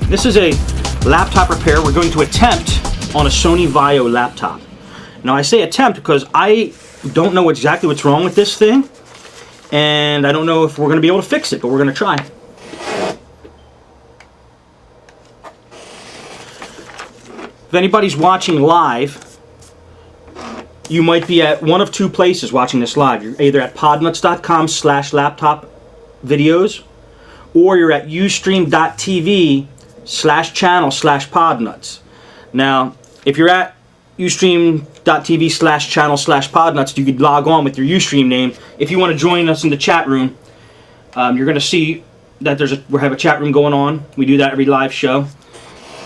This is a laptop repair we're going to attempt on a Sony Vaio laptop. Now I say attempt because I don't know exactly what's wrong with this thing, and I don't know if we're going to be able to fix it, but we're going to try. If anybody's watching live, you might be at one of two places watching this live. You're either at podnuts.com/laptop videos, or you're at ustream.tv/channel/podnuts. Now, if you're at ustream.tv/channel/podnuts, you could log on with your Ustream name. If you want to join us in the chat room, you're going to see that we have a chat room going on. We do that every live show.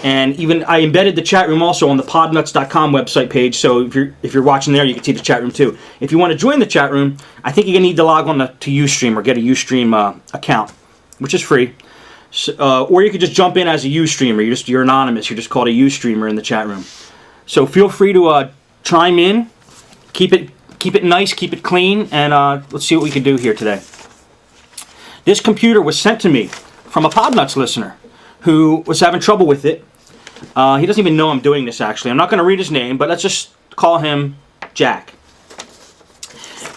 And even I embedded the chat room also on the podnuts.com website page, so if you're watching there, you can see the chat room too. If you want to join the chat room, I think you're going to need to log on to Ustream or get a Ustream account, which is free. So, or you could just jump in as a Ustreamer. You're anonymous. You're just called a Ustreamer in the chat room. So feel free to chime in. Keep it nice, keep it clean, and let's see what we can do here today. This computer was sent to me from a Podnuts listener who was having trouble with it. He doesn't even know I'm doing this, actually. I'm not going to read his name, but let's just call him Jack.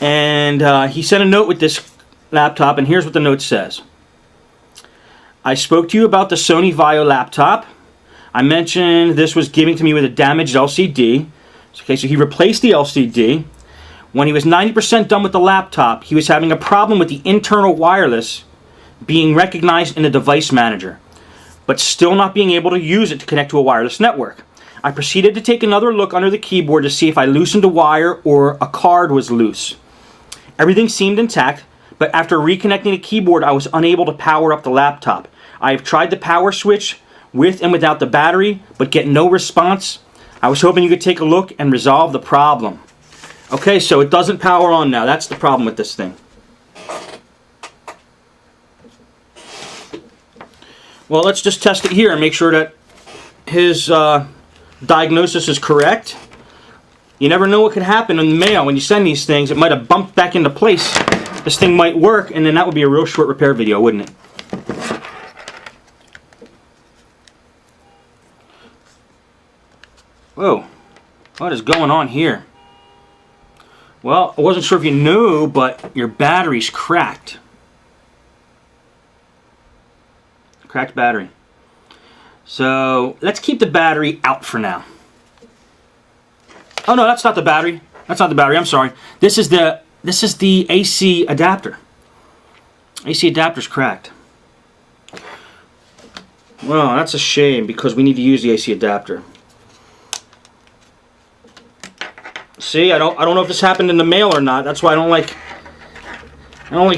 And he sent a note with this laptop, and here's what the note says. I spoke to you about the Sony Vaio laptop. I mentioned this was giving to me with a damaged LCD. Okay, so he replaced the LCD. When he was 90% done with the laptop, he was having a problem with the internal wireless being recognized in the device manager, but still not being able to use it to connect to a wireless network. I proceeded to take another look under the keyboard to see if I loosened a wire or a card was loose. Everything seemed intact, but after reconnecting the keyboard, I was unable to power up the laptop. I have tried the power switch with and without the battery, but get no response. I was hoping you could take a look and resolve the problem. Okay, so it doesn't power on now. That's the problem with this thing. Well, let's just test it here and make sure that his diagnosis is correct. You never know what could happen in the mail when you send these things. It might have bumped back into place. This thing might work, and then that would be a real short repair video, wouldn't it? Whoa, what is going on here? Well, I wasn't sure if you knew, but your battery's cracked. Cracked battery. So let's keep the battery out for now. Oh no, that's not the battery. That's not the battery. I'm sorry. This is the AC adapter. AC adapter's cracked. Well, that's a shame because we need to use the AC adapter. See, I don't know if this happened in the mail or not. That's why I don't like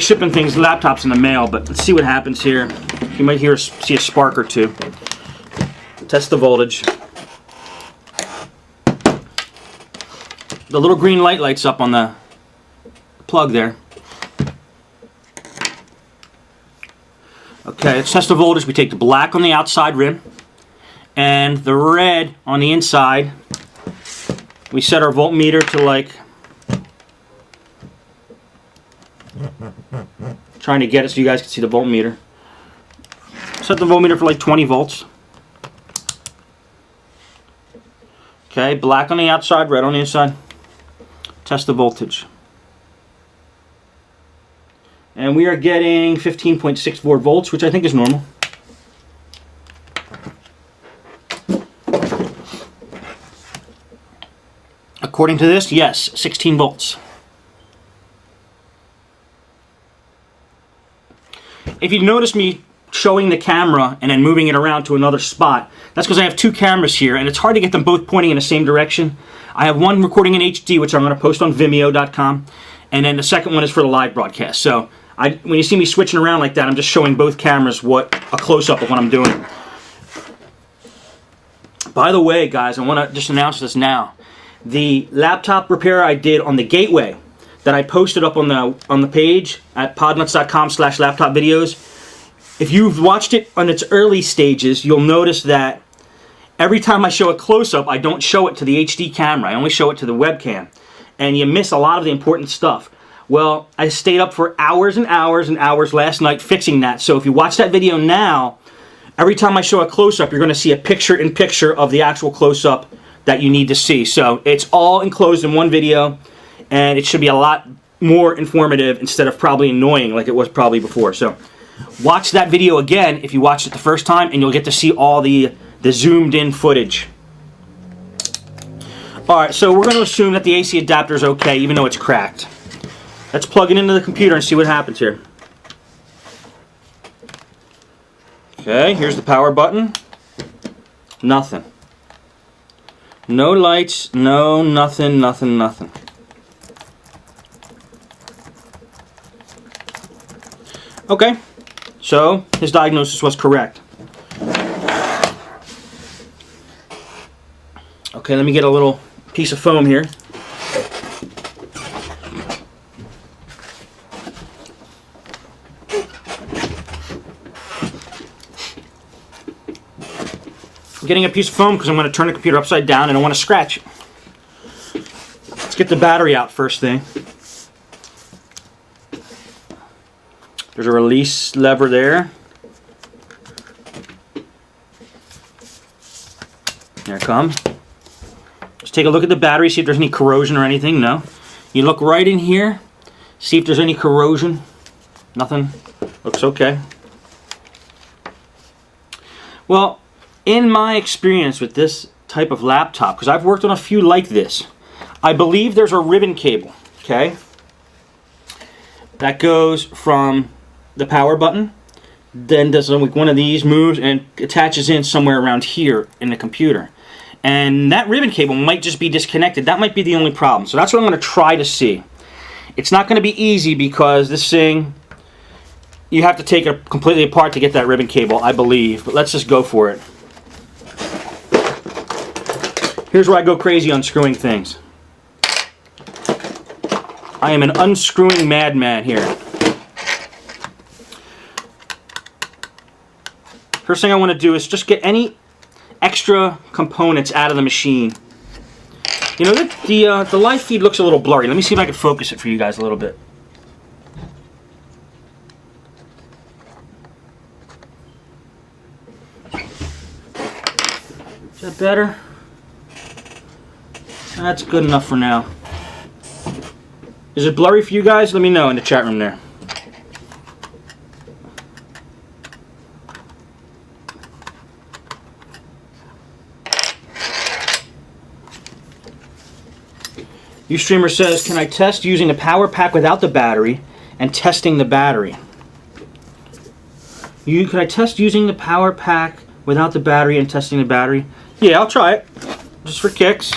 shipping things, laptops in the mail, but let's see what happens here. You might see a spark or two. Test the voltage. The little green light lights up on the plug there. Okay, let's test the voltage. We take the black on the outside rim and the red on the inside. We set our voltmeter to like, trying to get it so you guys can see the voltmeter. Set the voltmeter for like 20 volts. Okay, black on the outside, red on the inside. Test the voltage. And we are getting 15.64 volts, which I think is normal. According to this, yes, 16 volts. If you notice me showing the camera and then moving it around to another spot, that's because I have two cameras here and it's hard to get them both pointing in the same direction. I have one recording in HD, which I'm going to post on Vimeo.com, and then the second one is for the live broadcast. So when you see me switching around like that, I'm just showing both cameras a close-up of what I'm doing. By the way, guys, I want to just announce this now. The laptop repair I did on the gateway that I posted up on the page at podnuts.com/laptop videos. If you've watched it on its early stages, you'll notice that every time I show a close-up, I don't show it to the HD camera. I only show it to the webcam. And you miss a lot of the important stuff. Well, I stayed up for hours and hours and hours last night fixing that. So if you watch that video now, every time I show a close-up, you're going to see a picture-in-picture of the actual close-up that you need to see. So it's all enclosed in one video, and it should be a lot more informative instead of probably annoying like it was probably before. So watch that video again if you watched it the first time, and you'll get to see all the zoomed-in footage. Alright, so we're going to assume that the AC adapter is okay, even though it's cracked. Let's plug it into the computer and see what happens here. Okay, here's the power button. Nothing. No lights, no nothing, nothing, nothing. Okay, so his diagnosis was correct. Okay, let me get a little piece of foam here. I'm getting a piece of foam because I'm going to turn the computer upside down and I want to scratch it. Let's get the battery out first thing. There's a release lever there. There it comes. Just take a look at the battery, see if there's any corrosion or anything. No. You look right in here, see if there's any corrosion. Nothing. Looks okay. Well, in my experience with this type of laptop, because I've worked on a few like this, I believe there's a ribbon cable, okay, that goes from the power button, then does like one of these moves and attaches in somewhere around here in the computer. And that ribbon cable might just be disconnected. That might be the only problem. So that's what I'm going to try to see. It's not going to be easy because this thing, you have to take it completely apart to get that ribbon cable, I believe. But let's just go for it. Here's where I go crazy unscrewing things. I am an unscrewing madman here. First thing I want to do is just get any extra components out of the machine. You know, the live feed looks a little blurry. Let me see if I can focus it for you guys a little bit. Is that better? That's good enough for now. Is it blurry for you guys? Let me know in the chat room there. Ustreamer says, can I test using a power pack without the battery and testing the battery? Can I test using the power pack without the battery and testing the battery? Yeah, I'll try it. Just for kicks.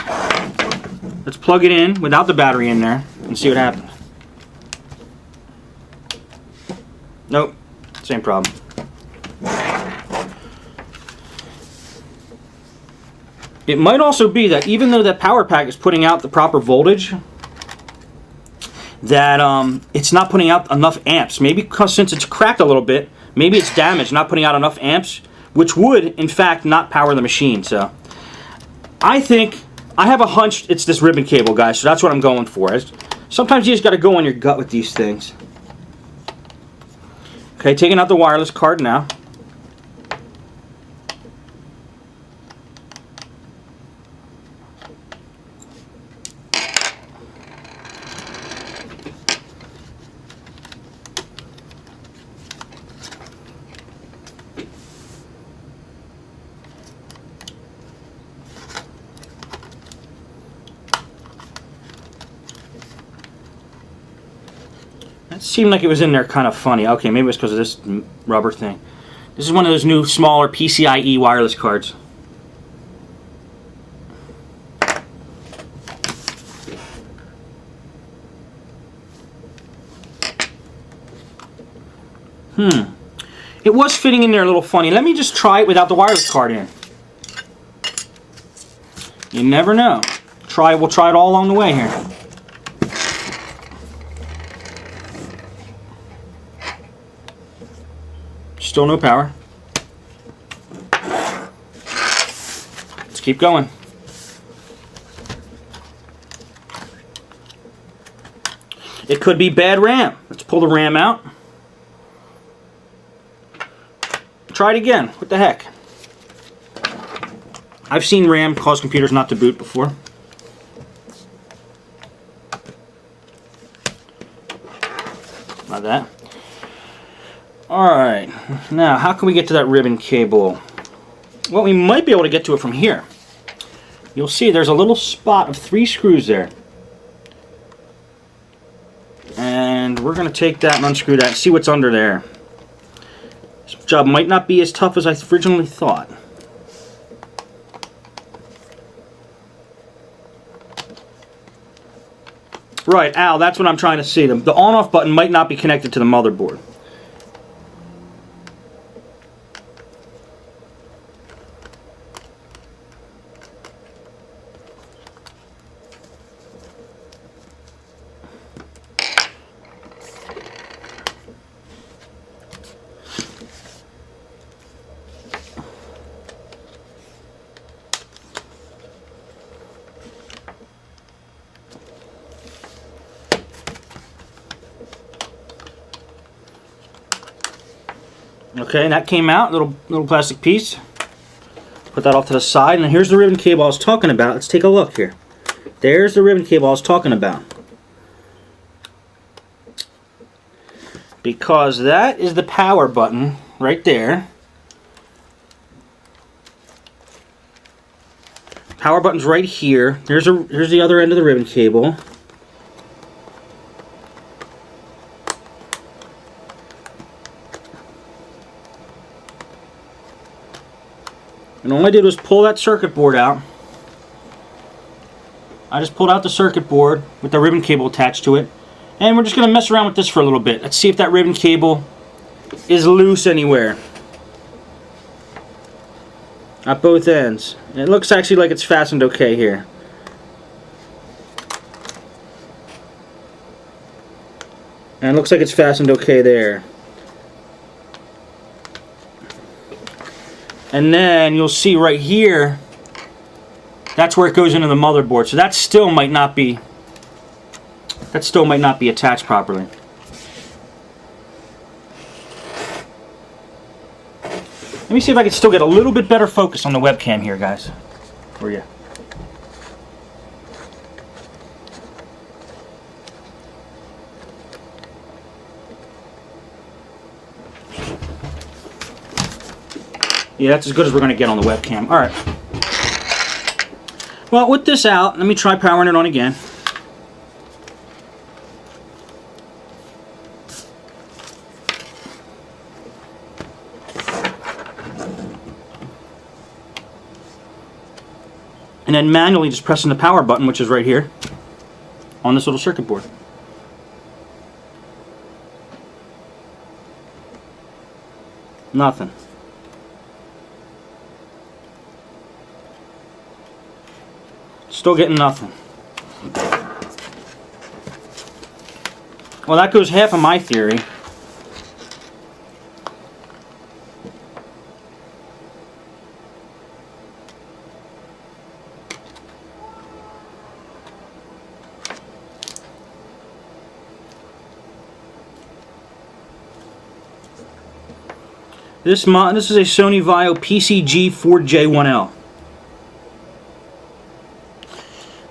Let's plug it in without the battery in there and see what happens. Nope, same problem. It might also be that even though that power pack is putting out the proper voltage, that it's not putting out enough amps. Maybe because since it's cracked a little bit, maybe it's damaged, not putting out enough amps, which would, in fact, not power the machine. So I think, I have a hunch it's this ribbon cable, guys, so that's what I'm going for. Sometimes you just got to go on your gut with these things. Okay, taking out the wireless card now. It seemed like it was in there kind of funny. Okay, maybe it was because of this rubber thing. This is one of those new smaller PCIe wireless cards. It was fitting in there a little funny. Let me just try it without the wireless card in. You never know. We'll try it all along the way here. Still no power. Let's keep going. It could be bad RAM. Let's pull the RAM out. try it again. What the heck? I've seen RAM cause computers not to boot before. Like that. Alright, now how can we get to that ribbon cable? Well, we might be able to get to it from here. You'll see there's a little spot of 3 screws there. And we're going to take that and unscrew that and see what's under there. This job might not be as tough as I originally thought. Right, Al, that's what I'm trying to see. The on-off button might not be connected to the motherboard. Okay, and that came out, little plastic piece. Put that off to the side, and here's the ribbon cable I was talking about. Let's take a look here. There's the ribbon cable I was talking about. Because that is the power button right there. Power button's right here. Here's the other end of the ribbon cable. And all I did was pull that circuit board out. I just pulled out the circuit board with the ribbon cable attached to it. And we're just going to mess around with this for a little bit. Let's see if that ribbon cable is loose anywhere. At both ends. And it looks actually like it's fastened okay here. And it looks like it's fastened okay there. And then you'll see right here, that's where it goes into the motherboard. So that still might not be attached properly. Let me see if I can still get a little bit better focus on the webcam here, guys, for you. Yeah, that's as good as we're going to get on the webcam. Alright. Well, with this out, let me try powering it on again. And then manually just pressing the power button, which is right here, on this little circuit board. Nothing. Still getting nothing. Well, that goes half of my theory. This is a Sony Vaio PCG4J1L.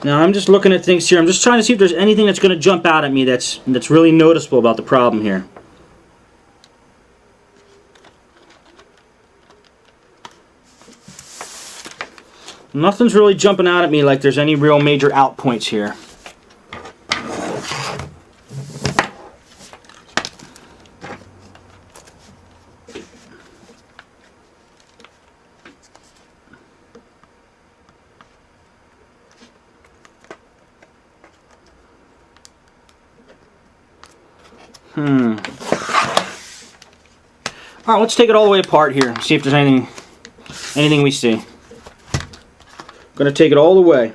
Now I'm just looking at things here. I'm just trying to see if there's anything that's going to jump out at me that's really noticeable about the problem here. Nothing's really jumping out at me like there's any real major out points here. Alright, let's take it all the way apart here and see if there's anything we see. Gonna take it all the way.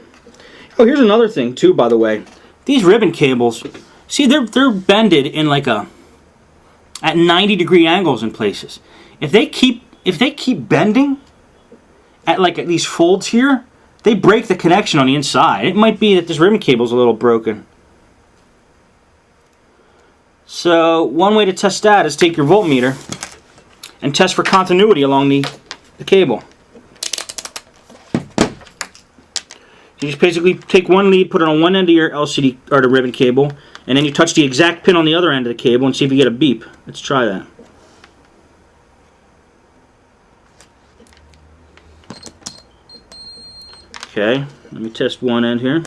Oh, here's another thing too, by the way. These ribbon cables, see, they're bended in like at 90-degree angles in places. If they keep bending at these folds here, they break the connection on the inside. It might be that this ribbon cable's a little broken. So one way to test that is take your voltmeter and test for continuity along the cable. You just basically take one lead, put it on one end of your LCD or the ribbon cable, and then you touch the exact pin on the other end of the cable and see if you get a beep. Let's try that. Okay, let me test one end here.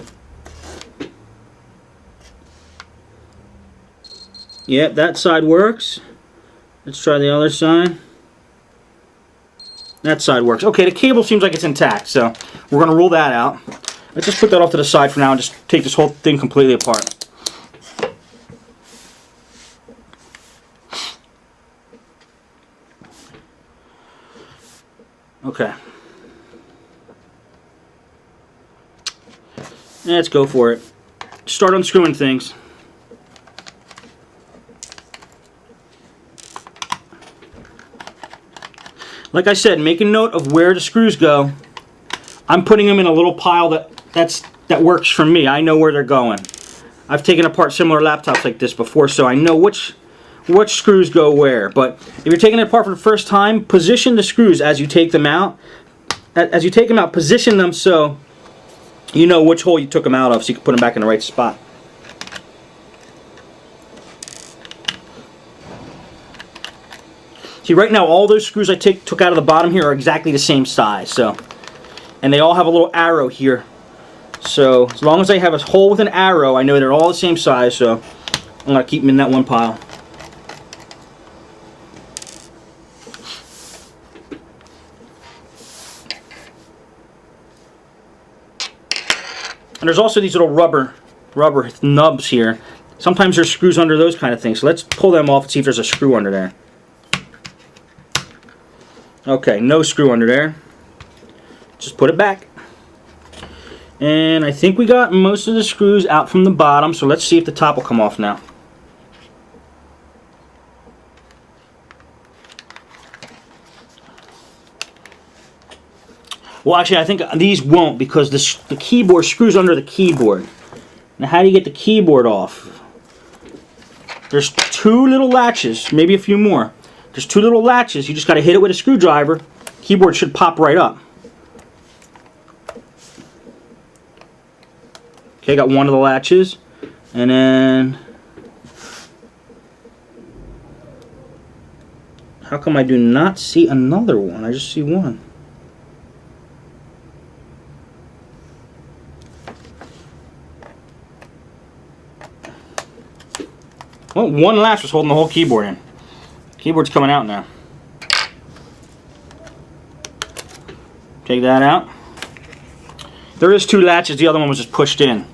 Yep, that side works. Let's try the other side. That side works. Okay, the cable seems like it's intact, so we're going to rule that out. Let's just put that off to the side for now and just take this whole thing completely apart. Okay. Let's go for it. Start unscrewing things. Like I said, make a note of where the screws go. I'm putting them in a little pile that works for me. I know where they're going. I've taken apart similar laptops like this before, so I know which screws go where. But if you're taking it apart for the first time, position the screws as you take them out. As you take them out, position them so you know which hole you took them out of, so you can put them back in the right spot. See, right now all those screws I took out of the bottom here are exactly the same size, and they all have a little arrow here. So as long as I have a hole with an arrow, I know they're all the same size, so I'm going to keep them in that one pile. And there's also these little rubber nubs here. Sometimes there's screws under those kind of things, so let's pull them off and see if there's a screw under there. Okay, no screw under there. Just put it back. And I think we got most of the screws out from the bottom, so let's see if the top will come off now. Well, actually, I think these won't, because the keyboard screws under the keyboard. Now, how do you get the keyboard off? There's two little latches, maybe a few more. There's two little latches. You just got to hit it with a screwdriver. Keyboard should pop right up. Okay, got one of the latches. And then... how come I do not see another one? I just see one. Well, one latch was holding the whole keyboard in. Keyboard's coming out now. Take that out. There is two latches, the other one was just pushed in.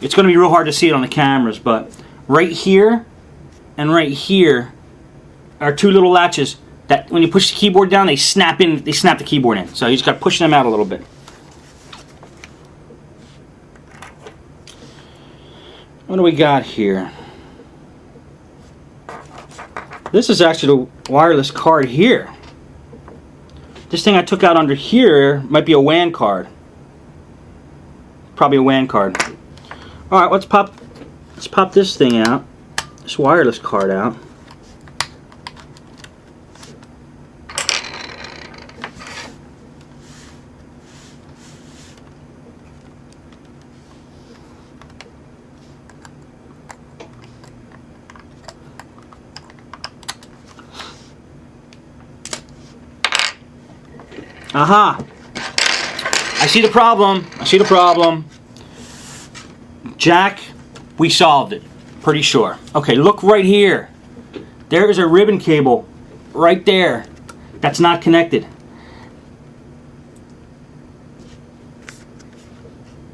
It's going to be real hard to see it on the cameras, but right here and right here are two little latches that when you push the keyboard down, they snap the keyboard in. So you just got to push them out a little bit. What do we got here? This is actually the wireless card here. This thing I took out under here might be a WAN card. Probably a WAN card. Alright, let's pop this thing out. This wireless card out. Aha! I see the problem. I see the problem. Jack, we solved it. Pretty sure. Okay, look right here. There is a ribbon cable right there that's not connected.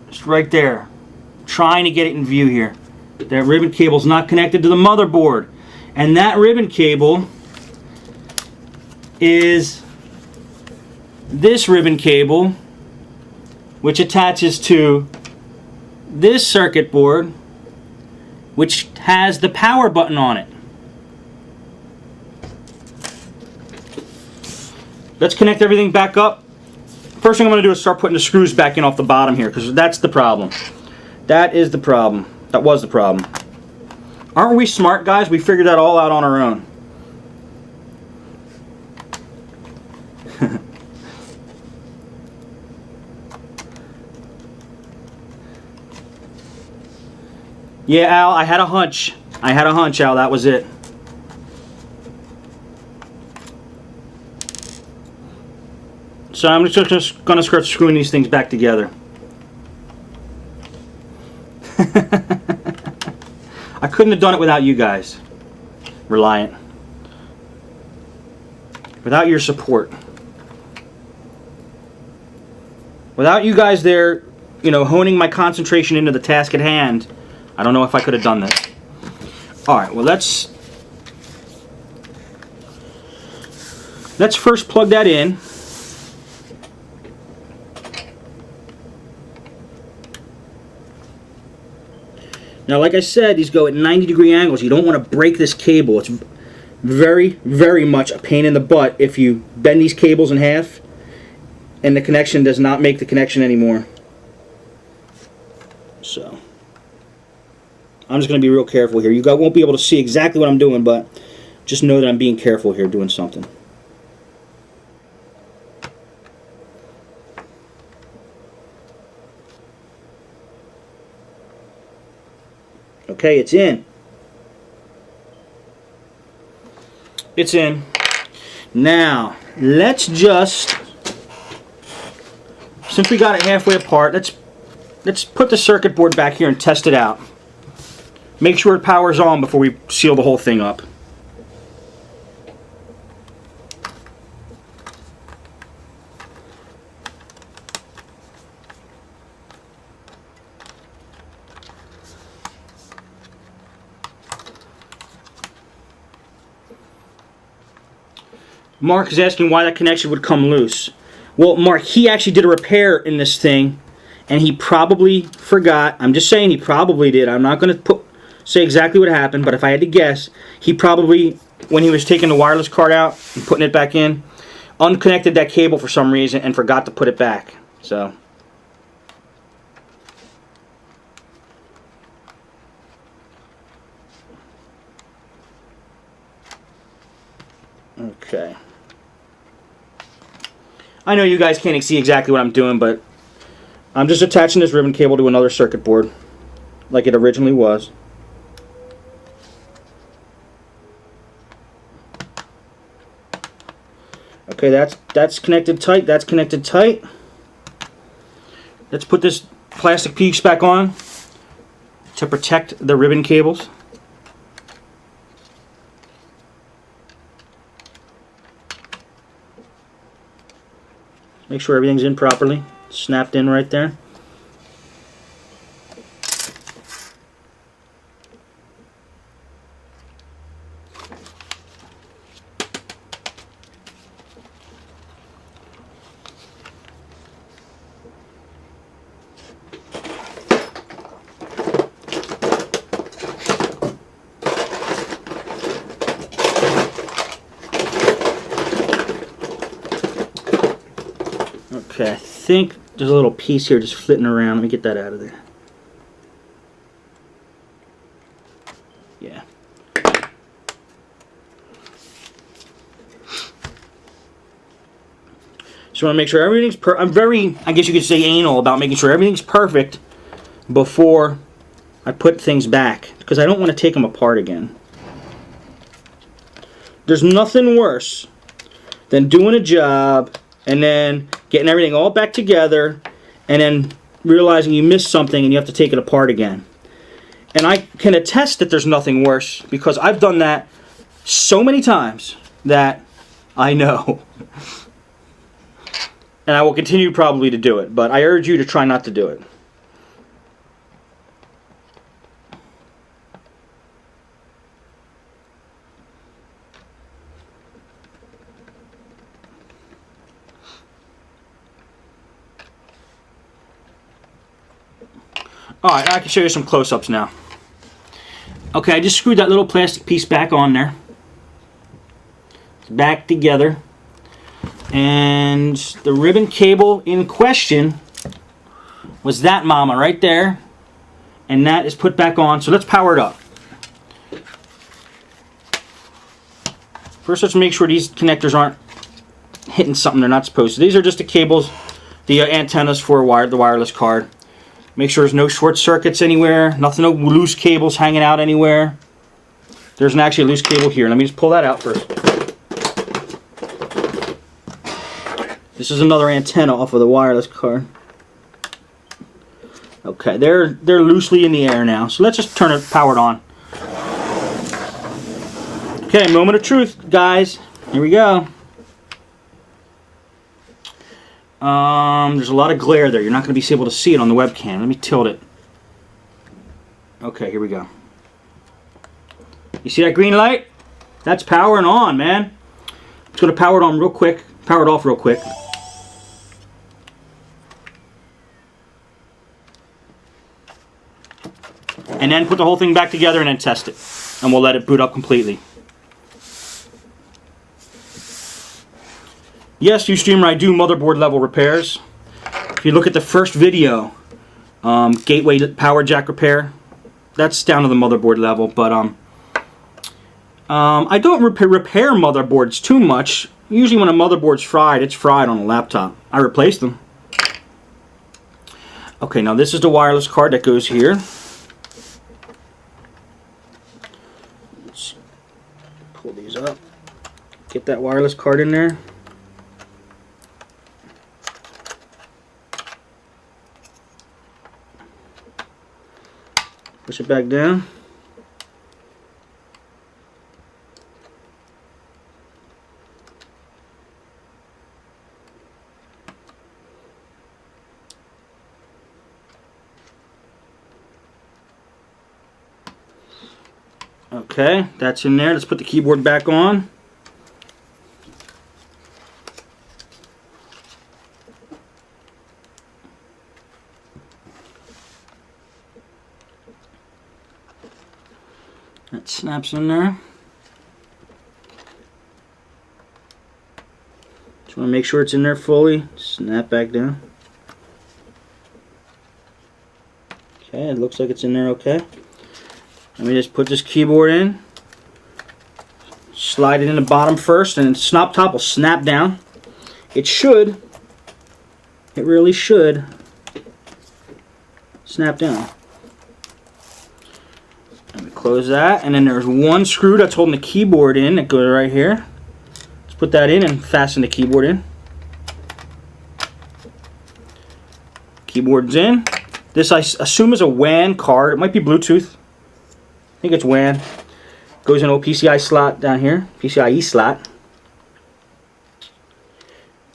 Just right there. Trying to get it in view here. That ribbon cable is not connected to the motherboard. And that ribbon cable is this ribbon cable, which attaches to this circuit board, which has the power button on it. Let's connect everything back up. First thing I'm going to do is start putting the screws back in off the bottom here, because that's the problem. That is the problem. That was the problem. Aren't we smart, guys? We figured that all out on our own. Yeah, Al, I had a hunch. I had a hunch, Al, that was it. So I'm just going to start screwing these things back together. I couldn't have done it without you guys. Reliant. Without your support. Without you guys there, you know, honing my concentration into the task at hand, I don't know if I could have done this. Alright, well let's first plug that in. Now, like I said, these go at 90-degree angles. You don't want to break this cable. It's very, very much a pain in the butt if you bend these cables in half and the connection does not make the connection anymore. So, I'm just going to be real careful here. You guys won't be able to see exactly what I'm doing, but just know that I'm being careful here doing something. Okay, it's in. It's in. Now, let's just, since we got it halfway apart, let's put the circuit board back here and test it out. Make sure it powers on before we seal the whole thing up. Mark is asking why that connection would come loose. Well, Mark, he actually did a repair in this thing, and he probably forgot. I'm just saying he probably did. I'm not going to say exactly what happened, but if I had to guess, he probably, when he was taking the wireless card out and putting it back in, unconnected that cable for some reason and forgot to put it back. So, okay. I know you guys can't see exactly what I'm doing, but I'm just attaching this ribbon cable to another circuit board like it originally was. Okay, that's connected tight, that's connected tight. Let's put this plastic piece back on to protect the ribbon cables. Make sure everything's in properly, snapped in right there. Okay, I think there's a little piece here just flitting around. Let me get that out of there. Yeah. So I want to make sure everything's I'm very, I guess you could say, anal about making sure everything's perfect before I put things back, because I don't want to take them apart again. There's nothing worse than doing a job and then getting everything all back together and then realizing you missed something and you have to take it apart again. And I can attest that there's nothing worse, because I've done that so many times that I know. And I will continue probably to do it, but I urge you to try not to do it. Alright, I can show you some close-ups now. Okay, I just screwed that little plastic piece back on there. It's back together. And the ribbon cable in question was that mama right there. And that is put back on. So let's power it up. First, let's make sure these connectors aren't hitting something they're not supposed to. These are just the cables, the antennas for the wireless card. Make sure there's no short circuits anywhere, nothing, no loose cables hanging out anywhere. There's actually a loose cable here. Let me just pull that out first. This is another antenna off of the wireless card. Okay, they're loosely in the air now. So let's just turn it powered on. Okay, moment of truth, guys. Here we go. There's a lot of glare there. You're not going to be able to see it on the webcam. Let me tilt it. Okay, here we go. You see that green light? That's powering on, man. I'm just going to power it on real quick. Power it off real quick. And then put the whole thing back together and then test it. And we'll let it boot up completely. Yes, Ustreamer, I do motherboard level repairs. If you look at the first video, gateway power jack repair, that's down to the motherboard level. But I don't repair motherboards too much. Usually when a motherboard's fried, it's fried on a laptop. I replace them. Okay, now this is the wireless card that goes here. Let's pull these up. Get that wireless card in there. Push it back down. Okay, that's in there. Let's put the keyboard back on. That snaps in there. Just want to make sure it's in there fully. Snap back down. Okay, it looks like it's in there okay. Let me just put this keyboard in. Slide it in the bottom first, and the snap top will snap down. It should. It really should snap down. Let me close that, and then there's one screw that's holding the keyboard in that goes right here. Let's put that in and fasten the keyboard in. Keyboard's in. This I assume is a WAN card. It might be Bluetooth. I think it's WAN. Goes in a PCI slot down here, PCIe slot.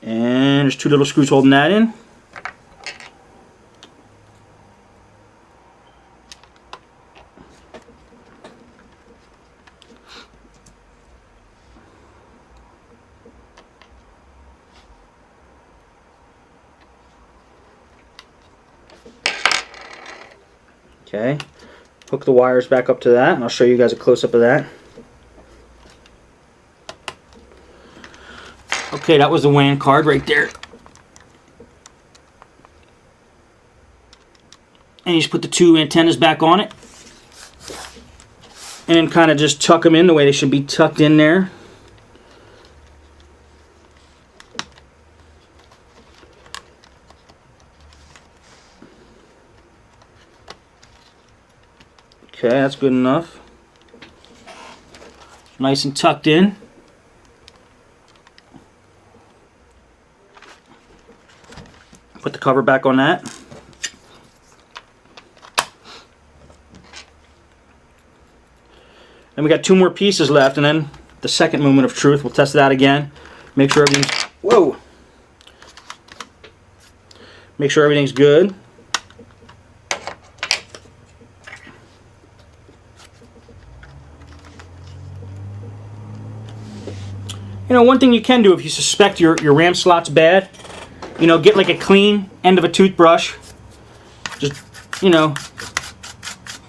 And there's two little screws holding that in. Okay. Hook the wires back up to that, and I'll show you guys a close-up of that. Okay, that was the WAN card right there. And you just put the two antennas back on it. And then kind of just tuck them in the way they should be tucked in there. Okay, that's good enough. Nice and tucked in. Put the cover back on that. And we got two more pieces left, and then the second moment of truth. We'll test that again. Make sure everything's Make sure everything's good. You know, one thing you can do if you suspect your RAM slot's bad, you know, get like a clean end of a toothbrush. Just, you know,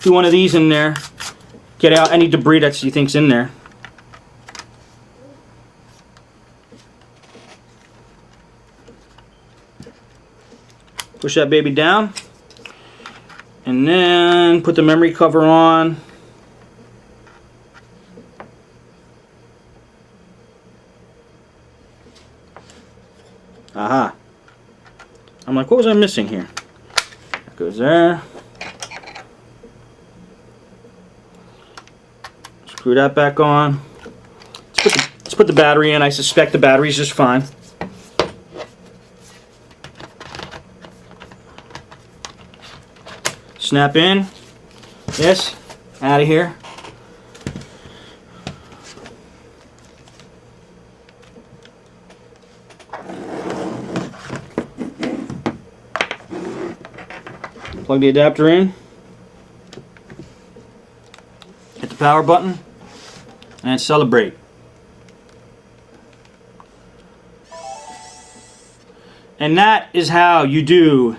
do one of these in there. Get out any debris that you think's in there. Push that baby down. And then put the memory cover on. Aha. I'm like, what was I missing here? That goes there. Screw that back on. Let's put the battery in. I suspect the battery's just fine. Snap in. This. Out of here. Plug the adapter in. Hit the power button. And celebrate. And that is how you do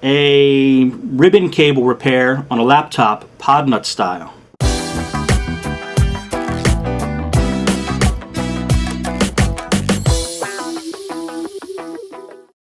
a ribbon cable repair on a laptop, pod nut style.